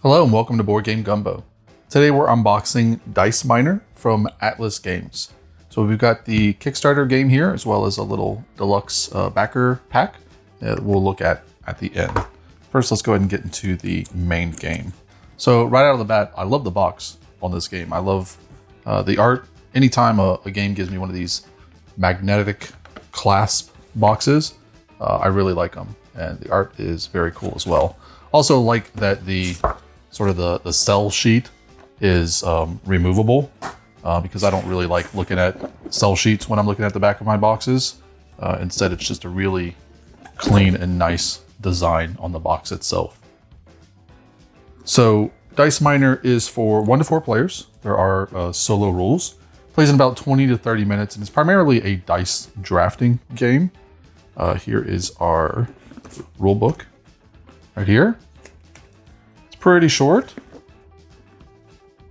Hello and welcome to Board Game Gumbo. Today we're unboxing Dice Miner from Atlas Games. So we've got the Kickstarter game here as well as a little deluxe backer pack that we'll look at the end. First, let's go ahead and get into the main game. So right out of the bat, I love the box on this game. I love the art. Anytime a game gives me one of these magnetic clasp boxes, I really like them. And the art is very cool as well. Also like that the sort of the cell sheet is removable because I don't really like looking at cell sheets when I'm looking at the back of my boxes. Instead, it's just a really clean and nice design on the box itself. So Dice Miner is for 1 to 4 players. There are solo rules. Plays in about 20 to 30 minutes and it's primarily a dice drafting game. Here is our rule book right here. It's pretty short.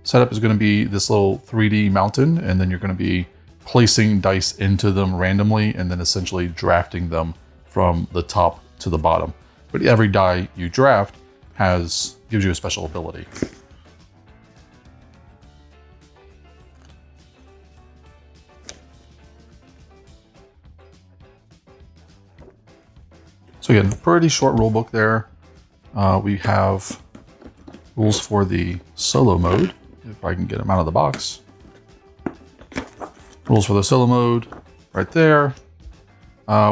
Setup is going to be this little 3D mountain, and then you're going to be placing dice into them randomly and then essentially drafting them from the top to the bottom. But every die you draft gives you a special ability. So again, pretty short rule book there. We have rules for the solo mode, if I can get them out of the box. Rules for the solo mode, right there.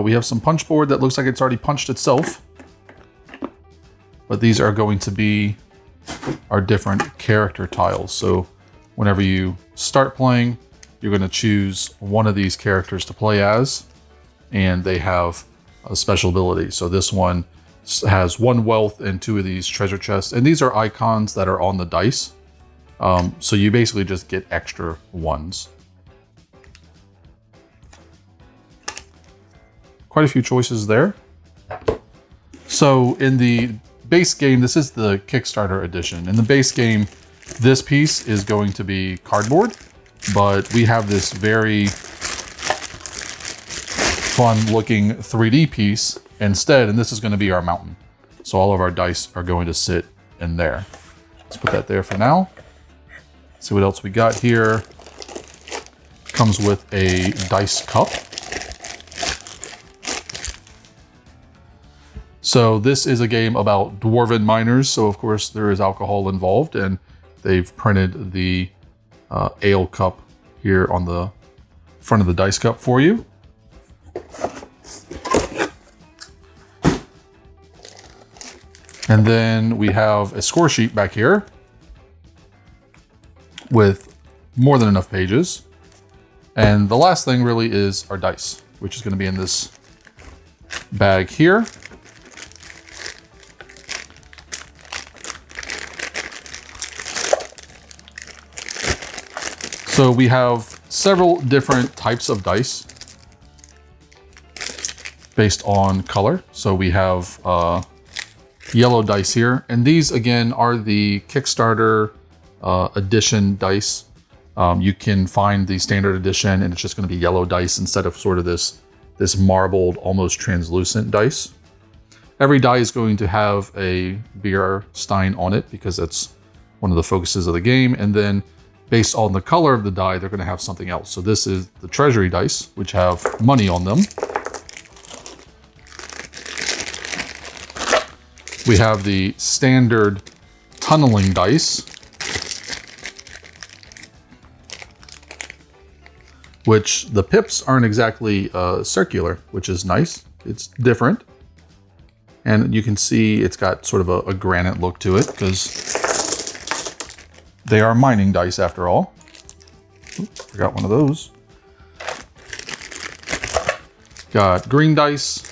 We have some punchboard that looks like it's already punched itself. But these are going to be our different character tiles. So whenever you start playing, you're going to choose one of these characters to play as, and they have a special ability. So this one has 1 wealth and 2 of these treasure chests, and these are icons that are on the dice. So you basically just get extra ones. Quite a few choices there. So in the base game, this is the Kickstarter edition. In the base game, this piece is going to be cardboard, but we have this very fun looking 3D piece instead, and this is going to be our mountain. So all of our dice are going to sit in there. Let's put that there for now. See what else we got here. Comes with a dice cup. So this is a game about dwarven miners, so of course there is alcohol involved, and they've printed the ale cup here on the front of the dice cup for you. And then we have a score sheet back here with more than enough pages. And the last thing really is our dice, which is going to be in this bag here. So we have several different types of dice based on color. So we have yellow dice here, and these again are the Kickstarter edition dice. You can find the standard edition and it's just going to be yellow dice instead of sort of this marbled, almost translucent dice. Every die is going to have a beer stein on it because that's one of the focuses of the game, and then based on the color of the die, they're going to have something else. So this is the treasury dice, which have money on them. We have the standard tunneling dice, which the pips aren't exactly circular, which is nice. It's different. And you can see it's got sort of a granite look to it because they are mining dice after all. Oops, forgot one of those. Got green dice.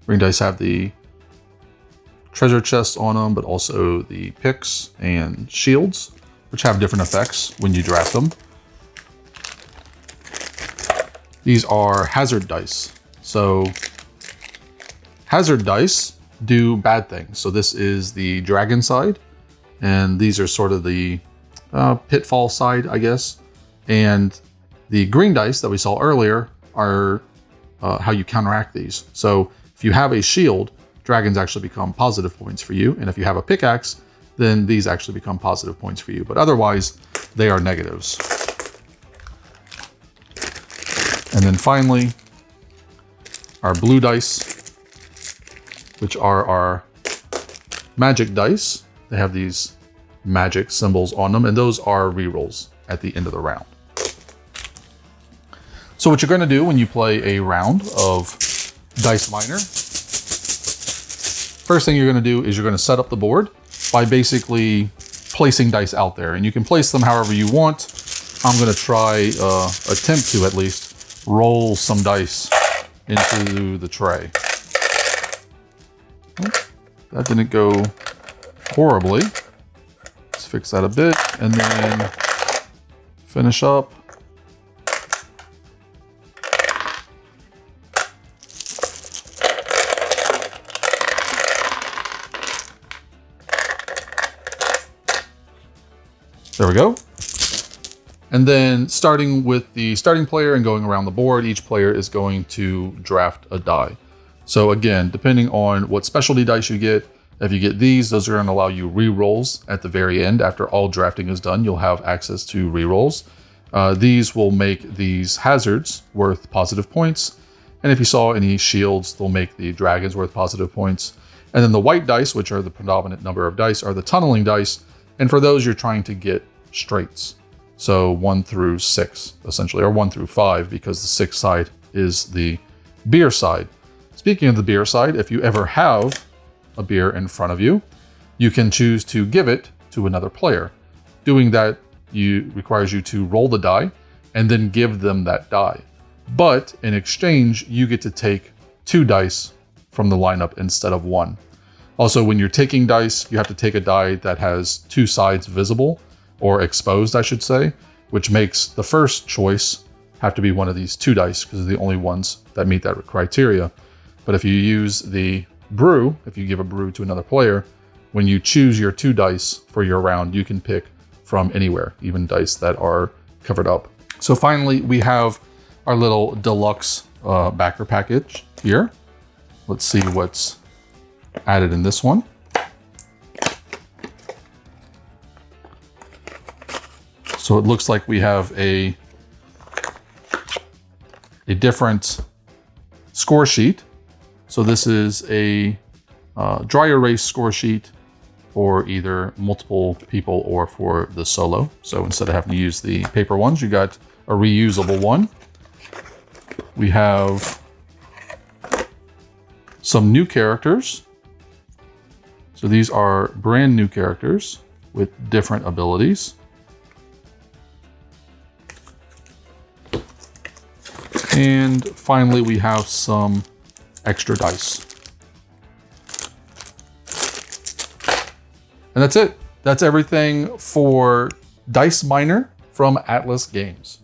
Green dice have the treasure chests on them, but also the picks and shields, which have different effects when you draft them. These are hazard dice. So hazard dice do bad things. So this is the dragon side, and these are sort of the pitfall side, I guess. And the green dice that we saw earlier are how you counteract these. So if you have a shield, dragons actually become positive points for you. And if you have a pickaxe, then these actually become positive points for you. But otherwise, they are negatives. And then finally, our blue dice, which are our magic dice. They have these magic symbols on them, and those are rerolls at the end of the round. So what you're going to do when you play a round of Dice Miner, first thing you're going to do is you're going to set up the board by basically placing dice out there, and you can place them however you want. I'm going to try, attempt to at least, roll some dice into the tray. That didn't go horribly. Let's fix that a bit and then finish up. There we go. And then starting with the starting player and going around the board, each player is going to draft a die. So again, depending on what specialty dice you get, if you get these, those are going to allow you re-rolls at the very end. After all drafting is done, you'll have access to re-rolls. These will make these hazards worth positive points. And if you saw any shields, they'll make the dragons worth positive points. And then the white dice, which are the predominant number of dice, are the tunneling dice. And for those, you're trying to get straights. So 1 through 6, essentially, or 1 through 5, because the 6th side is the beer side. Speaking of the beer side, if you ever have a beer in front of you, you can choose to give it to another player. Doing that requires you to roll the die and then give them that die. But in exchange, you get to take 2 dice from the lineup instead of 1. Also, when you're taking dice, you have to take a die that has 2 sides visible, or exposed, I should say, which makes the first choice have to be one of these 2 dice because they're the only ones that meet that criteria. But if you use the brew, if you give a brew to another player, when you choose your 2 dice for your round, you can pick from anywhere, even dice that are covered up. So finally, we have our little deluxe backer package here. Let's see what's added in this one. So it looks like we have a different score sheet. So this is a dry erase score sheet for either multiple people or for the solo. So instead of having to use the paper ones, you got a reusable one. We have some new characters. So these are brand new characters with different abilities. And finally, we have some extra dice. And that's it. That's everything for Dice Miner from Atlas Games.